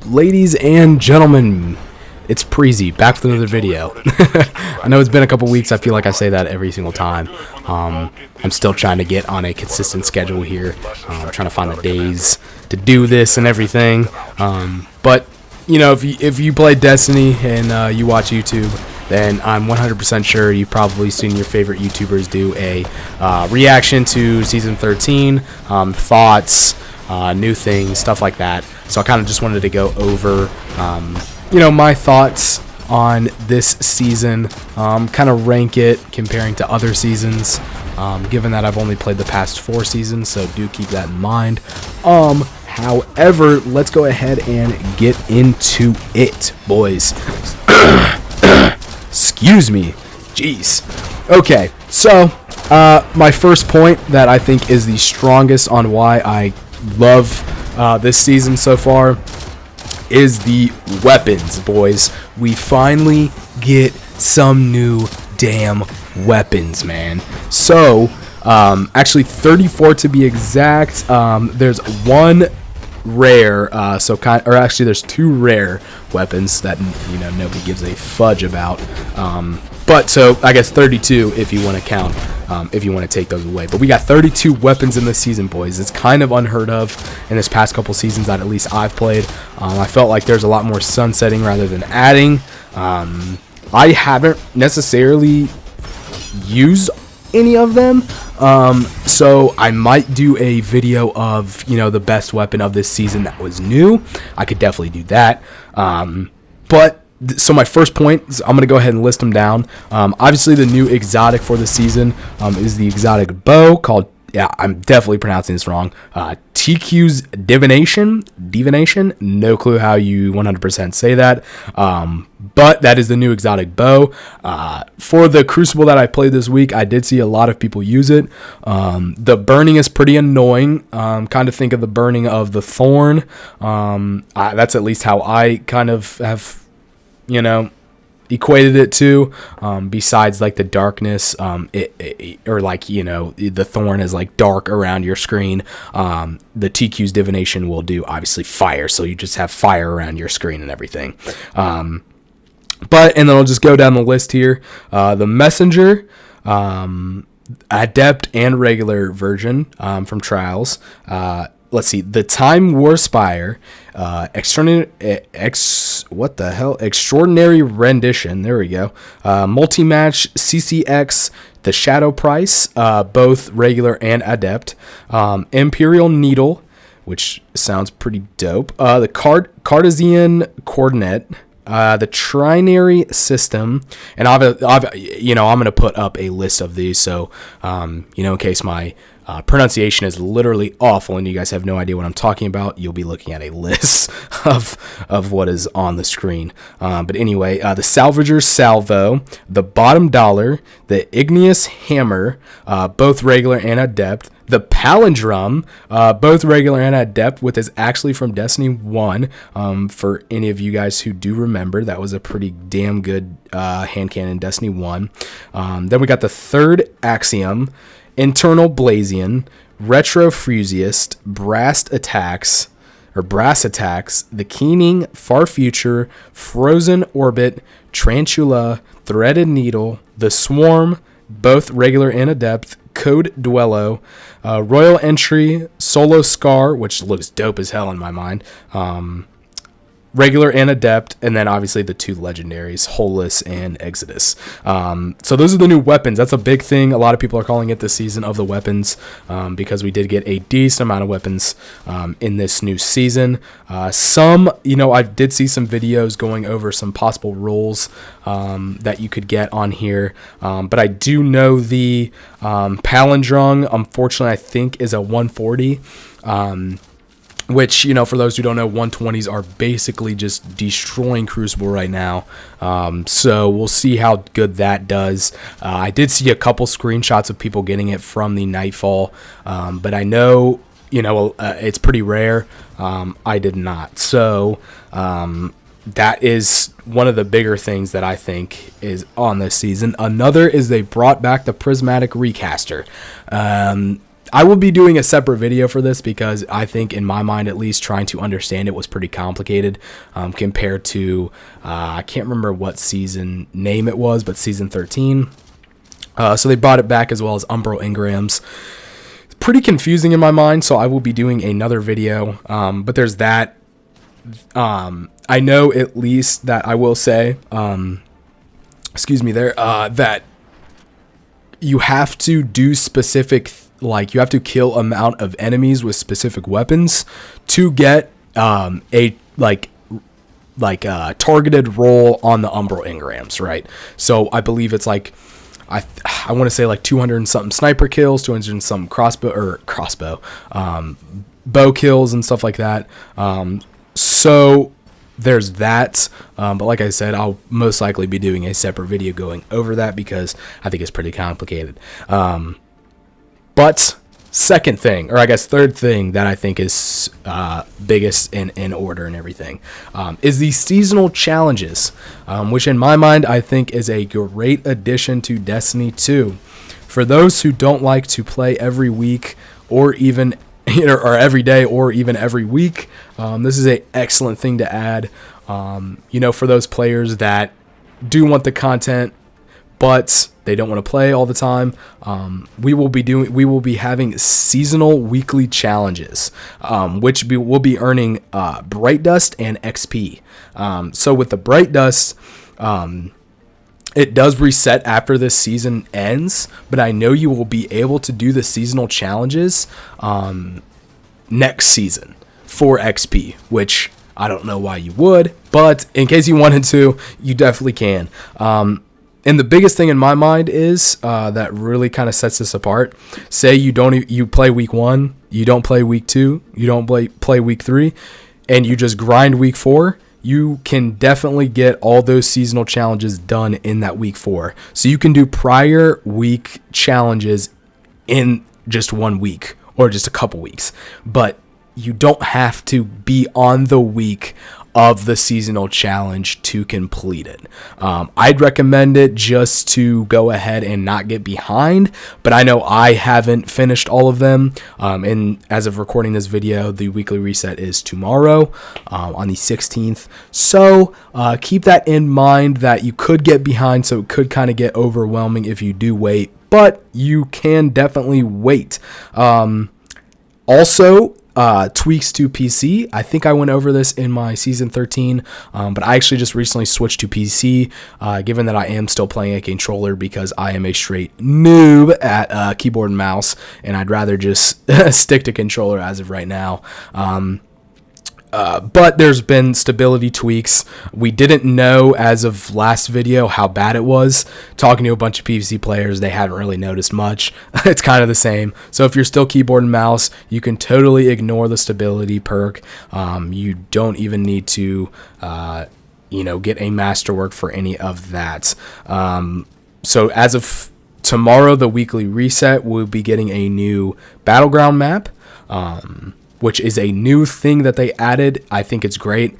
Ladies and gentlemen, it's Preezy, back with another video. I know it's been a couple weeks. I feel like I say that every single time. I'm still trying to get on a consistent schedule here. I'm trying to find the days to do this and everything. But, you know, if you play Destiny and you watch YouTube, then I'm 100% sure you've probably seen your favorite YouTubers do a reaction to Season 13, thoughts, new things, stuff like that. So I kind of just wanted to go over, you know, my thoughts on this season, kind of rank it comparing to other seasons, given that I've only played the past 4 seasons, so do keep that in mind. However, let's go ahead and get into it, boys. Excuse me. Jeez. Okay, so my first point that I think is the strongest on why I love this season so far is the weapons, boys. We finally get some new damn weapons, man. So, actually 34 to be exact. There's one rare, there's 2 rare weapons that, you know, nobody gives a fudge about. But so I guess 32 if you want to count, if you want to take those away. But we got 32 weapons in this season, boys. It's kind of unheard of in this past couple seasons that at least I've played. I felt like there's a lot more sunsetting rather than adding. I haven't necessarily used any of them, so I might do a video of, you know, the best weapon of this season that was new. I could definitely do that. So my first point is I'm going to go ahead and list them down. Obviously, the new exotic for the season is the exotic bow called, yeah, I'm definitely pronouncing this wrong, TQ's Divination. No clue how you 100% say that. But that is the new exotic bow. For the Crucible that I played this week, I did see a lot of people use it. The burning is pretty annoying. Kind of think of the burning of the Thorn. That's at least how I kind of have, you know, equated it to, besides like the darkness, or like, you know, the Thorn is like dark around your screen. The TQ's Divination will do obviously fire, so you just have fire around your screen and everything. And then I'll just go down the list here. The Messenger, Adept and regular version, from Trials. Let's see, the Time War Spire, Extraordinary Rendition, there we go, Multi-Match CCX, the Shadow Price, both regular and Adept, Imperial Needle, which sounds pretty dope, the Cartesian Coordinate, the Trinary System, and you know, I'm going to put up a list of these, so, you know, in case my pronunciation is literally awful and you guys have no idea what I'm talking about, you'll be looking at a list of what is on the screen. But anyway, the Salvager Salvo, the Bottom Dollar, the Igneous Hammer, both regular and Adept, the Palindrome, both regular and Adept, which is actually from Destiny 1. For any of you guys who do remember, that was a pretty damn good hand cannon in Destiny 1. Then we got the Third Axiom, Internal Blazion, Retro Fusiest, Brass Attacks, the Keening, Far Future, Frozen Orbit, Tarantula, Threaded Needle, the Swarm, both regular and Adept, Code Duello, Royal Entry, Solo Scar, which looks dope as hell in my mind, regular and Adept, and then obviously the 2 legendaries, Holus and Exodus. So those are the new weapons. That's a big thing. A lot of people are calling it the season of the weapons, because we did get a decent amount of weapons in this new season. Some, you know, I did see some videos going over some possible roles that you could get on here, but I do know the Palindrome, unfortunately, I think is a 140. Which, you know, for those who don't know, 120s are basically just destroying Crucible right now. So we'll see how good that does. I did see a couple screenshots of people getting it from the Nightfall, but I know, you know, it's pretty rare. I did not. So that is one of the bigger things that I think is on this season. Another is they brought back the Prismatic Recaster. I will be doing a separate video for this because I think, in my mind at least, trying to understand it was pretty complicated compared to, I can't remember what season name it was, but season 13. So they brought it back, as well as Umbral Engrams. Pretty confusing in my mind, so I will be doing another video. But there's that. I know at least that I will say, that you have to do specific, like you have to kill amount of enemies with specific weapons to get a targeted roll on the Umbral Engrams, right? So I believe it's like, I want to say like 200 and something sniper kills, 200 and something crossbow, bow kills and stuff like that. So there's that. But like I said, I'll most likely be doing a separate video going over that because I think it's pretty complicated. But second thing, or I guess third thing that I think is biggest in order and everything, is the seasonal challenges, which in my mind I think is a great addition to Destiny 2. For those who don't like to play every week or even or every day or even every week, this is an excellent thing to add. For those players that do want the content but they don't want to play all the time, we will be having seasonal weekly challenges, which will be earning Bright Dust and XP. So with the Bright Dust, it does reset after this season ends, but I know you will be able to do the seasonal challenges next season for XP, which I don't know why you would, but in case you wanted to, you definitely can. And the biggest thing in my mind is that really kind of sets this apart. Say you play week 1, you don't play week 2, you don't play week 3, and you just grind week 4. You can definitely get all those seasonal challenges done in that week 4. So you can do prior week challenges in just 1 week or just a couple weeks. But you don't have to be on the week of the seasonal challenge to complete it. I'd recommend it just to go ahead and not get behind, but I know I haven't finished all of them. And as of recording this video, the weekly reset is tomorrow, on the 16th. So keep that in mind that you could get behind, so it could kind of get overwhelming if you do wait, but you can definitely wait. Also, tweaks to PC. I think I went over this in my season 13, but I actually just recently switched to PC, given that I am still playing a controller because I am a straight noob at keyboard and mouse, and I'd rather just stick to controller as of right now. But there's been stability tweaks. We didn't know as of last video how bad it was. Talking to a bunch of PvC players, they haven't really noticed much. It's kind of the same. So if you're still keyboard and mouse, you can totally ignore the stability perk. You don't even need to, get a masterwork for any of that. So as of tomorrow, the weekly reset, we'll be getting a new battleground map, which is a new thing that they added. I think it's great.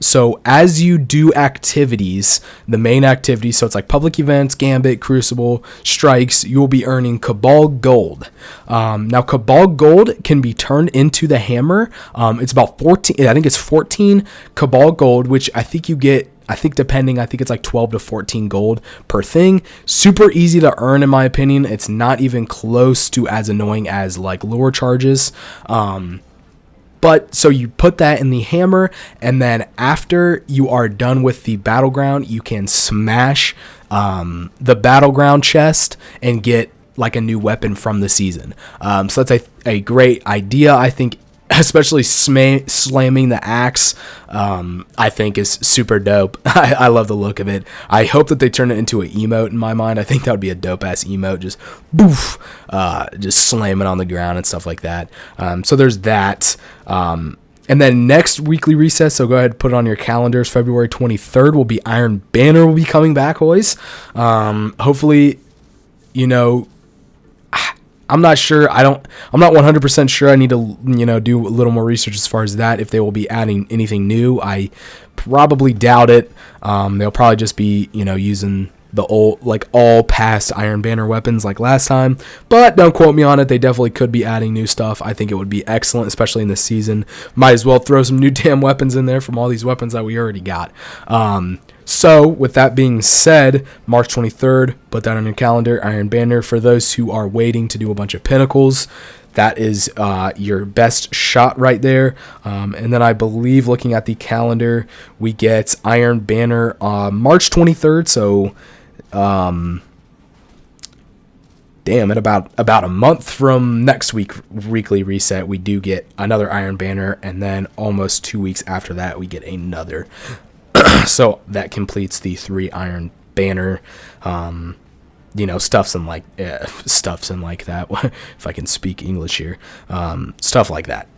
So as you do activities, the main activities, so it's like public events, Gambit, Crucible, Strikes, you'll be earning Cabal Gold. Now Cabal Gold can be turned into the hammer. It's about 14, I think it's 14 Cabal Gold, which I think you get, I think it's like 12 to 14 gold per thing. Super easy to earn, in my opinion. It's not even close to as annoying as like lure charges. But so you put that in the hammer, and then after you are done with the battleground, you can smash the battleground chest and get like a new weapon from the season. So that's a great idea, I think. Especially slamming the axe, I think is super dope. I love the look of it. I hope that they turn it into an emote in my mind. I think that would be a dope ass emote. Just boof, just slam it on the ground and stuff like that. So there's that. And then next weekly reset, so go ahead and put it on your calendars. February 23rd will be Iron Banner will be coming back, boys. Hopefully, I'm not sure. I'm not 100% sure. I need to, do a little more research as far as that. If they will be adding anything new, I probably doubt it. They'll probably just be, using the old, like all past Iron Banner weapons like last time. But don't quote me on it. They definitely could be adding new stuff. I think it would be excellent, especially in this season. Might as well throw some new damn weapons in there from all these weapons that we already got. So, with that being said, March 23rd, put that on your calendar, Iron Banner. For those who are waiting to do a bunch of pinnacles, that is your best shot right there. And then I believe, looking at the calendar, we get Iron Banner March 23rd. So, at about a month from next weekly reset, we do get another Iron Banner. And then almost 2 weeks after that, we get another. So that completes the 3 Iron Banner, stuffs and like that. If I can speak English here, stuff like that.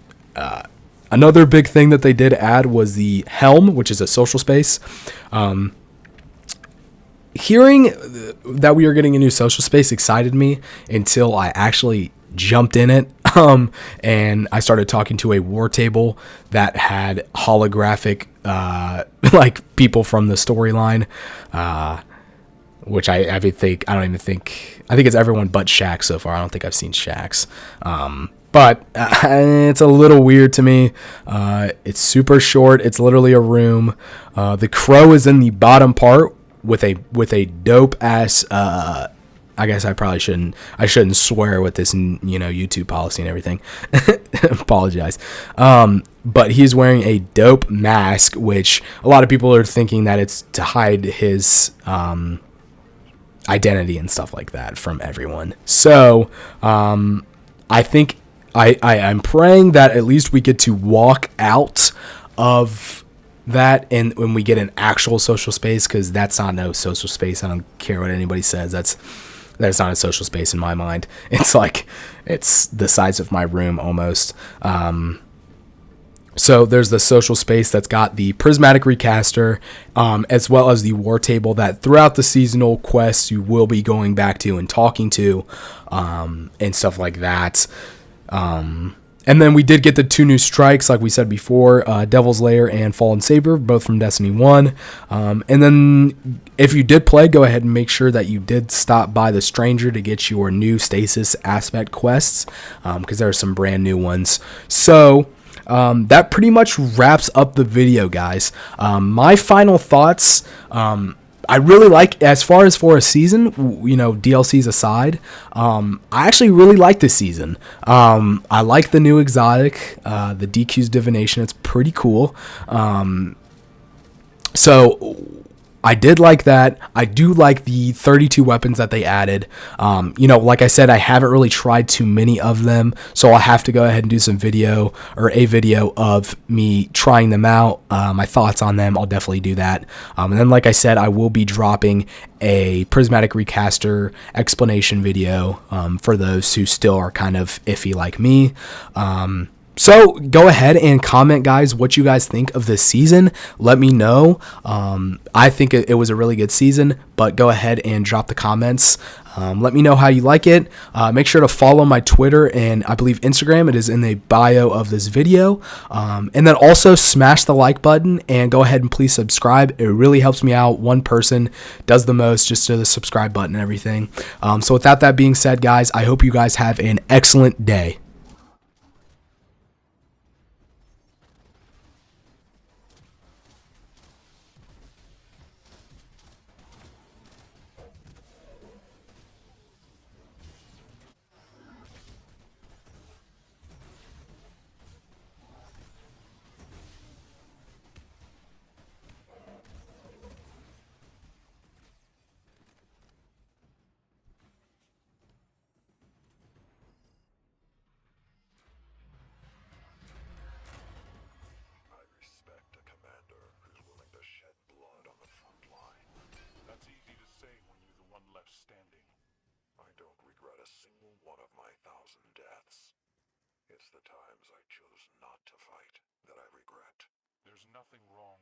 Another big thing that they did add was the Helm, which is a social space. Hearing that we are getting a new social space excited me until I actually jumped in it. And I started talking to a war table that had holographic, like people from the storyline, which I think it's everyone but Shax so far. I don't think I've seen Shax. But it's a little weird to me. It's super short. It's literally a room. The crow is in the bottom part with a dope ass, I guess I shouldn't swear with this, YouTube policy and everything. Apologize. But he's wearing a dope mask, which a lot of people are thinking that it's to hide his identity and stuff like that from everyone. So I think I'm praying that at least we get to walk out of that and when we get an actual social space, because that's not no social space. I don't care what anybody says. That's not a social space in my mind. It's like, it's the size of my room almost. So there's the social space that's got the prismatic recaster, as well as the war table that throughout the seasonal quests you will be going back to and talking to, and stuff like that. And then we did get the 2 new strikes, like we said before, Devil's Lair and Fallen Saber, both from Destiny 1. And then if you did play, go ahead and make sure that you did stop by the Stranger to get your new Stasis Aspect quests, because there are some brand new ones. So that pretty much wraps up the video, guys. My final thoughts, I really like, as far as for a season, DLCs aside, I actually really like this season. I like the new exotic, the DQ's Divination. It's pretty cool. So I did like that. I do like the 32 weapons that they added. Like I said, I haven't really tried too many of them, so I'll have to go ahead and do a video of me trying them out, my thoughts on them. I'll definitely do that. And then, like I said, I will be dropping a Prismatic Recaster explanation video for those who still are kind of iffy like me. So go ahead and comment, guys, what you guys think of this season. Let me know. I think it was a really good season, but go ahead and drop the comments. Let me know how you like it. Make sure to follow my Twitter and I believe Instagram. It is in the bio of this video. And then also smash the like button and go ahead and please subscribe. It really helps me out. One person does the most, just to the subscribe button and everything. So without that being said, guys, I hope you guys have an excellent day. I respect a commander who's willing to shed blood on the front line. That's easy to say when you're the one left standing. I don't regret a single one of my 1,000 deaths. It's the times I chose not to fight that I regret. There's nothing wrong